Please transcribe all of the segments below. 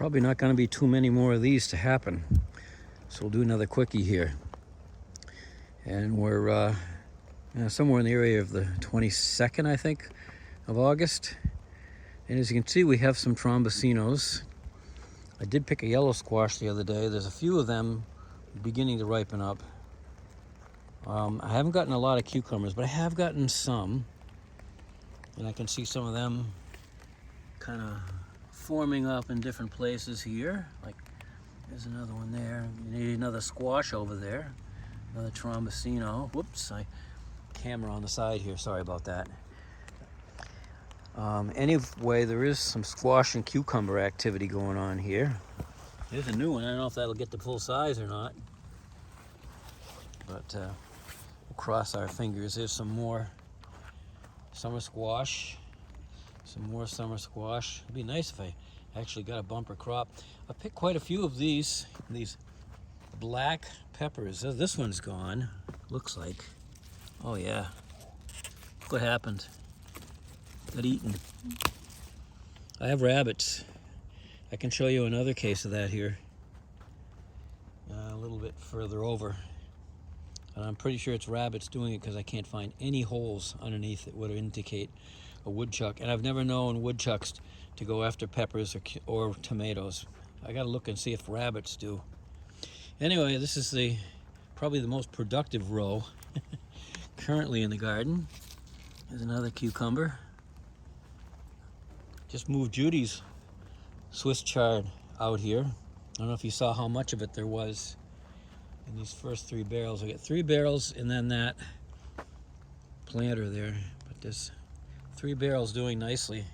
Probably not going to be too many more of these to happen. So we'll do another quickie here. And we're somewhere in the area of the 22nd, I think, of August. And as you can see, we have some Trombocenos. I did pick a yellow squash the other day. There's a few of them beginning to ripen up. I haven't gotten a lot of cucumbers, but I have gotten some. And I can see some of them kind of forming up in different places here. Like, there's another one there. You need another squash over there. Another Tromboceno. Whoops, camera on the side here. Sorry about that. Anyway, there is some squash and cucumber activity going on here. Here's a new one. I don't know if that'll get to full size or not. But we'll cross our fingers. There's some more summer squash. Some more summer squash. It'd be nice if I actually got a bumper crop. I picked quite a few of these black peppers. This one's gone, looks like. Oh yeah. Look what happened. Got eaten. I have rabbits. I can show you another case of that here. A little bit further over. And I'm pretty sure it's rabbits doing it because I can't find any holes underneath that would indicate a woodchuck. And I've never known woodchucks to go after peppers or tomatoes. I gotta look and see if rabbits do. Anyway, this is probably the most productive row currently in the garden. There's another cucumber. Just moved Judy's Swiss chard out here. I don't know if you saw how much of it there was in these first 3 barrels. I got 3 barrels and then that planter there. But there's 3 barrels doing nicely.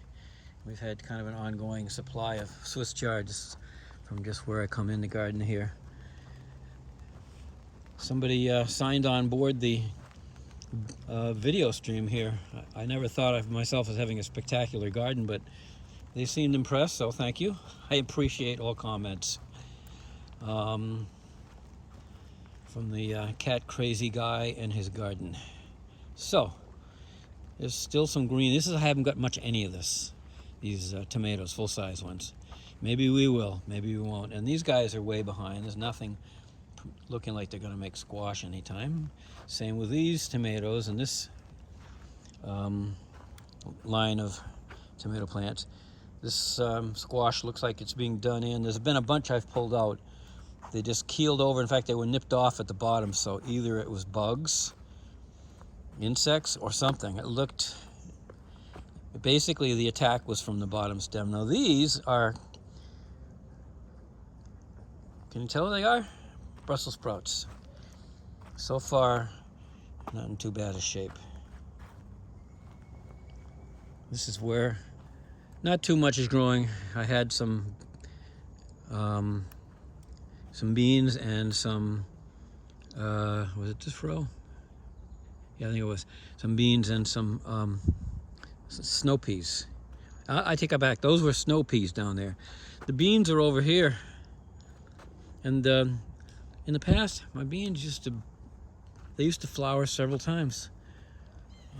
We've had kind of an ongoing supply of Swiss chards from just where I come in the garden here. Somebody signed on board the video stream here. I never thought of myself as having a spectacular garden, but they seemed impressed, so thank you. I appreciate all comments. From the cat crazy guy and his garden. So, there's still some green. I haven't got much any of these tomatoes, full-size ones. Maybe we will, maybe we won't. And these guys are way behind. There's nothing looking like they're going to make squash anytime. Same with these tomatoes and this line of tomato plants. This squash looks like it's being done in. There's been a bunch I've pulled out. They just keeled over. In fact, they were nipped off at the bottom, so either it was bugs, insects, or something. It looked... Basically, the attack was from the bottom stem. Now, these are... Can you tell what they are? Brussels sprouts. So far, not in too bad a shape. This is where not too much is growing. I had some beans and some, was it this row? Yeah, I think it was. Some beans and some snow peas. I take it back. Those were snow peas down there. The beans are over here. And in the past, my beans used to flower several times.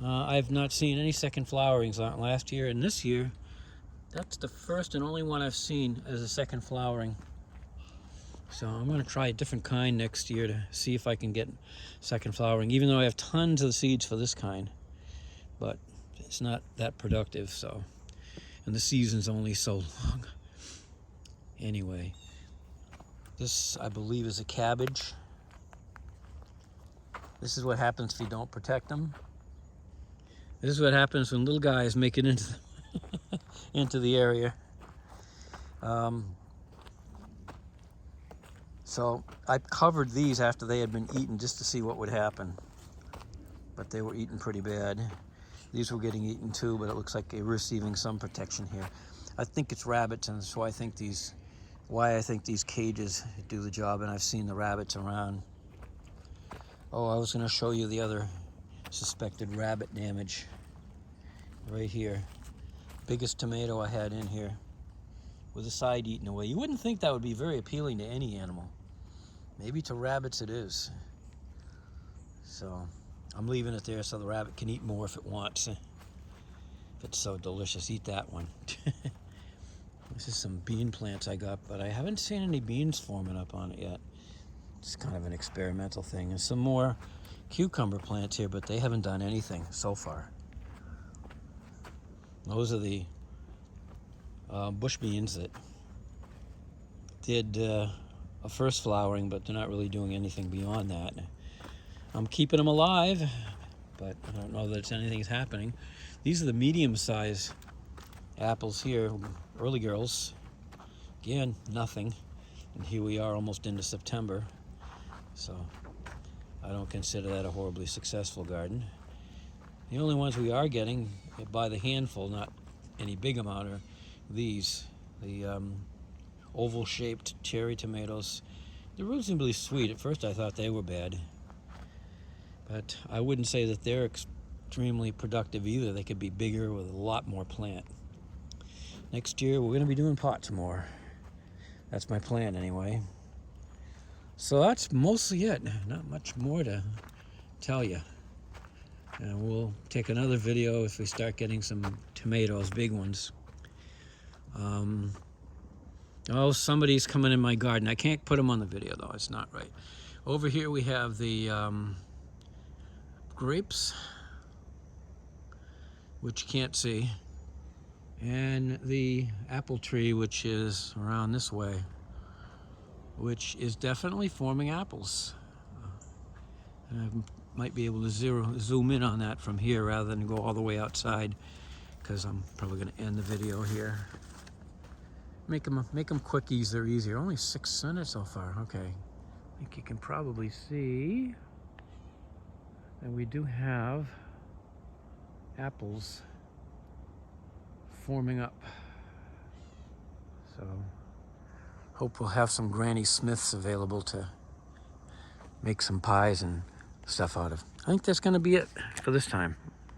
I've not seen any second flowerings last year, and this year, that's the first and only one I've seen as a second flowering. So I'm going to try a different kind next year to see if I can get second flowering, even though I have tons of seeds for this kind. But it's not that productive, so. And the season's only so long. Anyway, this, I believe, is a cabbage. This is what happens if you don't protect them. This is what happens when little guys make it into the area. So I covered these after they had been eaten just to see what would happen. But they were eaten pretty bad. These were getting eaten too, but it looks like they're receiving some protection here. I think it's rabbits, and that's why I think these cages do the job, and I've seen the rabbits around. Oh, I was going to show you the other suspected rabbit damage right here. Biggest tomato I had in here with the side eaten away. You wouldn't think that would be very appealing to any animal. Maybe to rabbits it is. So I'm leaving it there so the rabbit can eat more if it wants. If it's so delicious, eat that one. This is some bean plants I got, but I haven't seen any beans forming up on it yet. It's kind of an experimental thing. And some more cucumber plants here, but they haven't done anything so far. Those are the bush beans that did a first flowering, but they're not really doing anything beyond that. I'm keeping them alive, but I don't know that anything's happening. These are the medium-sized apples here, early girls. Again, nothing. And here we are almost into September. So I don't consider that a horribly successful garden. The only ones we are getting by the handful, not any big amount, are these, the oval-shaped cherry tomatoes. They're reasonably sweet. At first I thought they were bad, but I wouldn't say that they're extremely productive either. They could be bigger with a lot more plant. Next year we're going to be doing pots more. That's my plan anyway. So that's mostly it. Not much more to tell you. And we'll take another video if we start getting some tomatoes, big ones. Oh, somebody's coming in my garden. I can't put them on the video though, it's not right. Over here we have the grapes, which you can't see, and the apple tree, which is around this way, which is definitely forming apples. I might be able to zoom in on that from here rather than go all the way outside, because I'm probably going to end the video here. Make them quickies, they're easier. Only 6 minutes so far. Okay, I think you can probably see that we do have apples forming up. So hope we'll have some Granny Smiths available to make some pies and stuff out of. I think that's going to be it for this time.